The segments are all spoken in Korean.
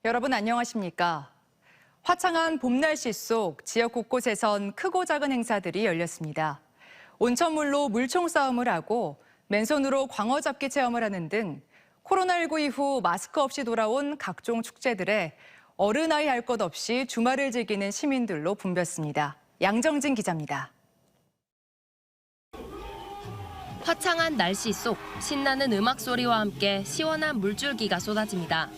여러분 안녕하십니까? 화창한 봄 날씨 속 지역 곳곳에선 크고 작은 행사들이 열렸습니다. 온천물로 물총 싸움을 하고 맨손으로 광어 잡기 체험을 하는 등 코로나19 이후 마스크 없이 돌아온 각종 축제들에 어른아이 할 것 없이 주말을 즐기는 시민들로 붐볐습니다. 양정진 기자입니다. 화창한 날씨 속 신나는 음악 소리와 함께 시원한 물줄기가 쏟아집니다.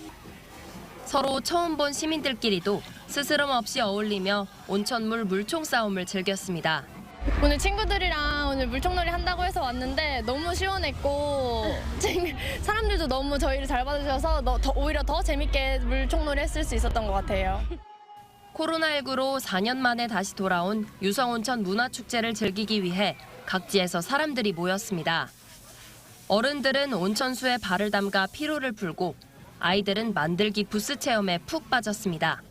서로 처음 본 시민들끼리도 스스럼 없이 어울리며 온천물 물총 싸움을 즐겼습니다. 오늘 친구들이랑 오늘 물총놀이 한다고 해서 왔는데 너무 시원했고 사람들도 너무 저희를 잘 받아주셔서 오히려 더 재밌게 물총놀이 했을 수 있었던 것 같아요. 코로나19로 4년 만에 다시 돌아온 유성온천 문화축제를 즐기기 위해 각지에서 사람들이 모였습니다. 어른들은 온천수에 발을 담가 피로를 풀고 아이들은 만들기 부스 체험에 푹 빠졌습니다.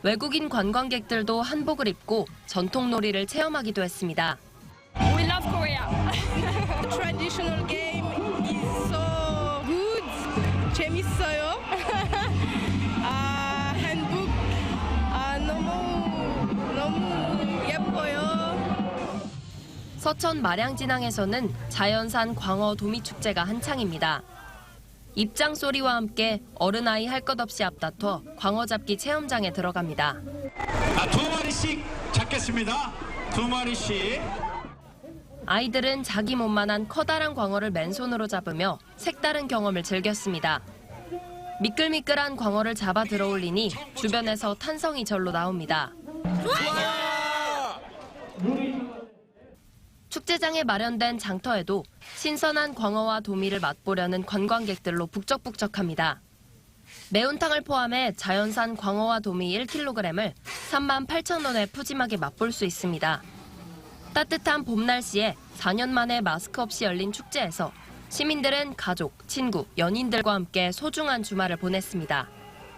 외국인 관광객들도 한복을 입고 전통놀이를 체험하기도 했습니다. We love Korea. The traditional game is so good. 재밌어요. 한국 너무 예뻐요. 서천 마량진항에서는 자연산 광어 도미축제가 한창입니다. 입장 소리와 함께 어른아이 할 것 없이 앞다퉈 광어 잡기 체험장에 들어갑니다. 2마리씩 잡겠습니다. 2마리씩. 아이들은 자기 몸만한 커다란 광어를 맨손으로 잡으며 색다른 경험을 즐겼습니다. 미끌미끌한 광어를 잡아 들어올리니 주변에서 탄성이 절로 나옵니다. 축제장에 마련된 장터에도 신선한 광어와 도미를 맛보려는 관광객들로 북적북적합니다. 매운탕을 포함해 자연산 광어와 도미 1kg을 38,000원에 푸짐하게 맛볼 수 있습니다. 따뜻한 봄 날씨에 4년 만에 마스크 없이 열린 축제에서 시민들은 가족, 친구, 연인들과 함께 소중한 주말을 보냈습니다.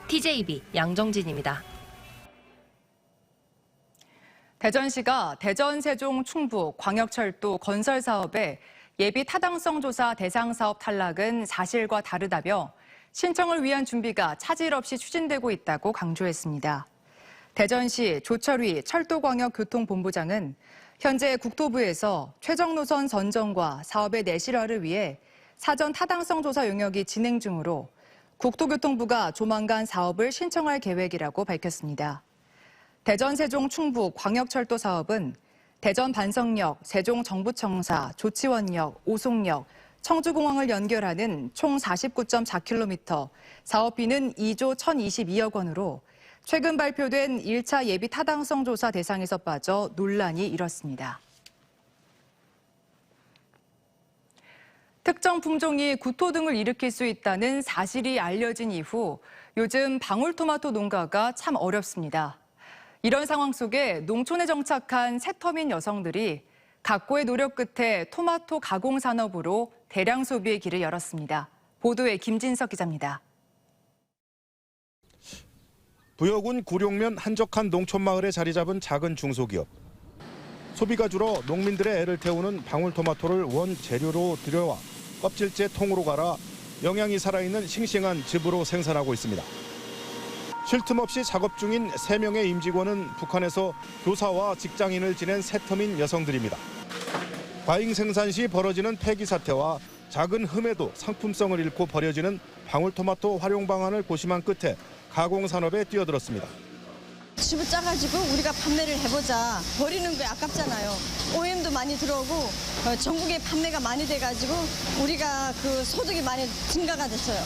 TJB 양정진입니다. 대전시가 대전, 세종, 충북 광역철도 건설 사업의 예비 타당성 조사 대상 사업 탈락은 사실과 다르다며 신청을 위한 준비가 차질 없이 추진되고 있다고 강조했습니다. 대전시 조철휘 철도광역교통본부장은 현재 국토부에서 최종 노선 선정과 사업의 내실화를 위해 사전 타당성 조사 용역이 진행 중으로 국토교통부가 조만간 사업을 신청할 계획이라고 밝혔습니다. 대전, 세종, 충북 광역철도 사업은 대전 반성역, 세종 정부청사, 조치원역, 오송역, 청주공항을 연결하는 총 49.4km, 사업비는 2조 1,022억 원으로 최근 발표된 1차 예비 타당성 조사 대상에서 빠져 논란이 일었습니다. 특정 품종이 구토 등을 일으킬 수 있다는 사실이 알려진 이후 요즘 방울토마토 농가가 참 어렵습니다. 이런 상황 속에 농촌에 정착한 새터민 여성들이 각고의 노력 끝에 토마토 가공 산업으로 대량 소비의 길을 열었습니다. 보도에 김진석 기자입니다. 부여군 구룡면 한적한 농촌마을에 자리 잡은 작은 중소기업. 소비가 줄어 농민들의 애를 태우는 방울토마토를 원재료로 들여와 껍질째 통으로 갈아 영양이 살아있는 싱싱한 즙으로 생산하고 있습니다. 쉴 틈 없이 작업 중인 3명의 임직원은 북한에서 교사와 직장인을 지낸 새터민 여성들입니다. 과잉 생산 시 벌어지는 폐기 사태와 작은 흠에도 상품성을 잃고 버려지는 방울토마토 활용 방안을 고심한 끝에 가공산업에 뛰어들었습니다. 즙을 짜가지고 우리가 판매를 해보자. 버리는 게 아깝잖아요. OEM도 많이 들어오고 전국에 판매가 많이 돼가지고 우리가 그 소득이 많이 증가가 됐어요.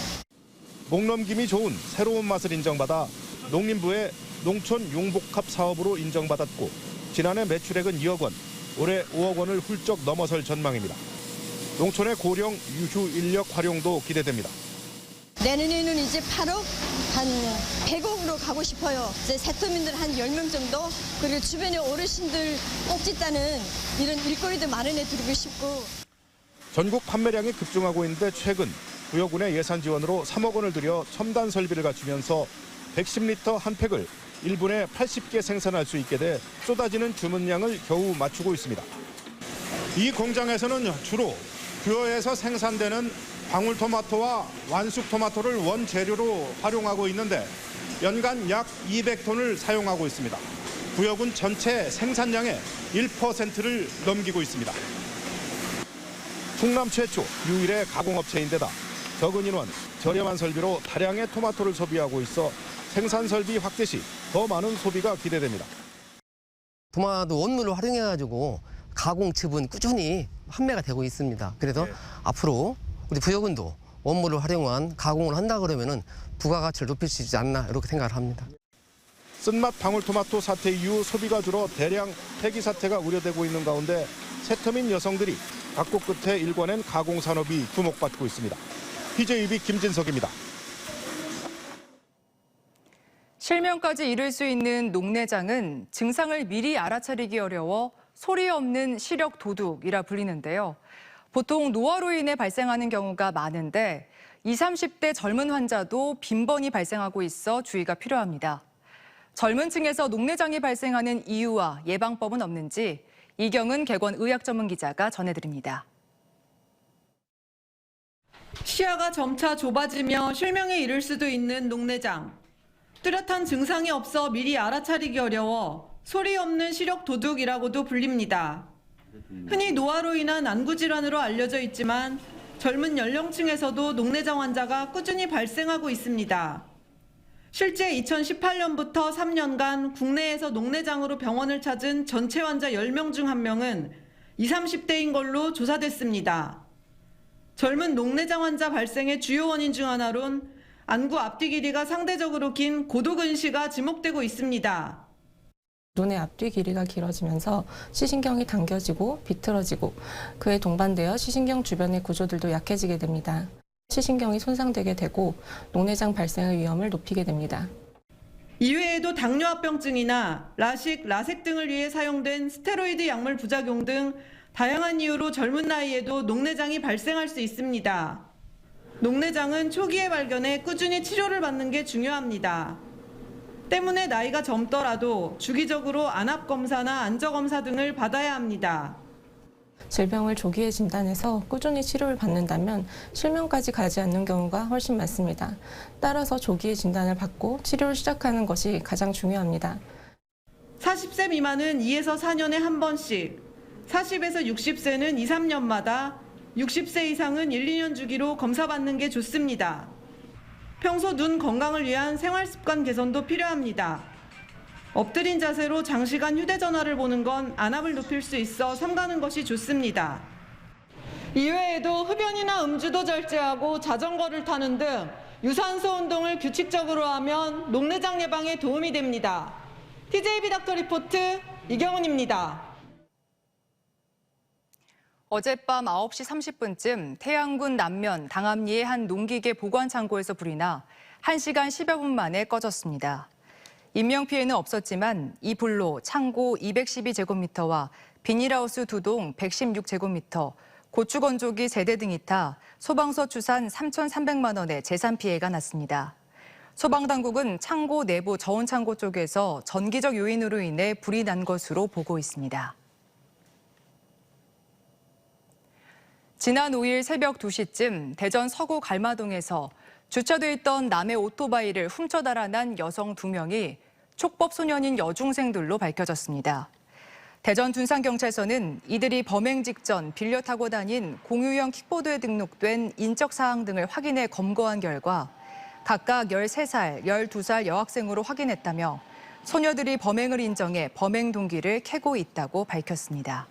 목넘김이 좋은 새로운 맛을 인정받아 농림부의 농촌 용복합 사업으로 인정받았고 지난해 매출액은 2억 원, 올해 5억 원을 훌쩍 넘어설 전망입니다. 농촌의 고령 유휴 인력 활용도 기대됩니다. 내년에는 이제 8억, 한 100억으로 가고 싶어요. 이제 새터민들 한 10명 정도, 그리고 주변에 어르신들 꼭지 따는 이런 일거리도 마련해 드리고 싶고. 전국 판매량이 급증하고 있는데 최근 부여군의 예산 지원으로 3억 원을 들여 첨단 설비를 갖추면서 110리터 한 팩을 1분에 80개 생산할 수 있게 돼 쏟아지는 주문량을 겨우 맞추고 있습니다. 이 공장에서는 주로 부여에서 생산되는 방울토마토와 완숙토마토를 원재료로 활용하고 있는데 연간 약 200톤을 사용하고 있습니다. 구역은 전체 생산량의 1%를 넘기고 있습니다. 충남 최초 유일의 가공업체인데다 적은 인원, 저렴한 설비로 다량의 토마토를 소비하고 있어 생산 설비 확대 시 더 많은 소비가 기대됩니다. 토마토 원물을 활용해가지고 가공즙은 꾸준히 판매가 되고 있습니다. 그래서 앞으로 우리 부여군도 원물을 활용한 가공을 한다 그러면은 부가가치를 높일 수 있지 않나 이렇게 생각을 합니다. 쓴맛 방울토마토 사태 이후 소비가 줄어 대량 폐기 사태가 우려되고 있는 가운데 새터민 여성들이 각국 끝에 일궈낸 가공산업이 주목받고 있습니다. PJB 김진석입니다. 실명까지 이를 수 있는 녹내장은 증상을 미리 알아차리기 어려워 소리 없는 시력 도둑이라 불리는데요. 보통 노화로 인해 발생하는 경우가 많은데 20, 30대 젊은 환자도 빈번히 발생하고 있어 주의가 필요합니다. 젊은 층에서 녹내장이 발생하는 이유와 예방법은 없는지 이경은 개건 의학 전문 기자가 전해드립니다. 시야가 점차 좁아지며 실명에 이를 수도 있는 녹내장. 뚜렷한 증상이 없어 미리 알아차리기 어려워 소리 없는 시력 도둑이라고도 불립니다. 흔히 노화로 인한 안구 질환으로 알려져 있지만 젊은 연령층에서도 녹내장 환자가 꾸준히 발생하고 있습니다. 실제 2018년부터 3년간 국내에서 녹내장으로 병원을 찾은 전체 환자 10명 중 1명은 20, 30대인 걸로 조사됐습니다. 젊은 녹내장 환자 발생의 주요 원인 중 하나론 안구 앞뒤 길이가 상대적으로 긴 고도근시가 지목되고 있습니다. 눈의 앞뒤 길이가 길어지면서 시신경이 당겨지고 비틀어지고 그에 동반되어 시신경 주변의 구조들도 약해지게 됩니다. 시신경이 손상되게 되고 녹내장 발생의 위험을 높이게 됩니다. 이외에도 당뇨합병증이나 라식, 라섹 등을 위해 사용된 스테로이드 약물 부작용 등 다양한 이유로 젊은 나이에도 녹내장이 발생할 수 있습니다. 녹내장은 초기에 발견해 꾸준히 치료를 받는 게 중요합니다. 때문에 나이가 젊더라도 주기적으로 안압검사나 안저검사 등을 받아야 합니다. 질병을 조기에 진단해서 꾸준히 치료를 받는다면 실명까지 가지 않는 경우가 훨씬 많습니다. 따라서 조기에 진단을 받고 치료를 시작하는 것이 가장 중요합니다. 40세 미만은 2에서 4년에 한 번씩, 40에서 60세는 2, 3년마다, 60세 이상은 1, 2년 주기로 검사받는 게 좋습니다. 평소 눈 건강을 위한 생활습관 개선도 필요합니다. 엎드린 자세로 장시간 휴대전화를 보는 건 안압을 높일 수 있어 삼가는 것이 좋습니다. 이외에도 흡연이나 음주도 절제하고 자전거를 타는 등 유산소 운동을 규칙적으로 하면 녹내장 예방에 도움이 됩니다. TJB 닥터 리포트 이경은입니다. 어젯밤 9시 30분쯤 태양군 남면 당암리의 한 농기계 보관 창고에서 불이 나 1시간 10여 분 만에 꺼졌습니다. 인명피해는 없었지만 이 불로 창고 212제곱미터와 비닐하우스 2동 116제곱미터, 고추건조기 3대 등이 타 소방서 추산 3,300만 원의 재산 피해가 났습니다. 소방당국은 창고 내부 저온창고 쪽에서 전기적 요인으로 인해 불이 난 것으로 보고 있습니다. 지난 5일 새벽 2시쯤 대전 서구 갈마동에서 주차돼 있던 남의 오토바이를 훔쳐 달아난 여성 2명이 촉법 소년인 여중생들로 밝혀졌습니다. 대전 둔산경찰서는 이들이 범행 직전 빌려 타고 다닌 공유형 킥보드에 등록된 인적 사항 등을 확인해 검거한 결과 각각 13살, 12살 여학생으로 확인했다며 소녀들이 범행을 인정해 범행 동기를 캐고 있다고 밝혔습니다.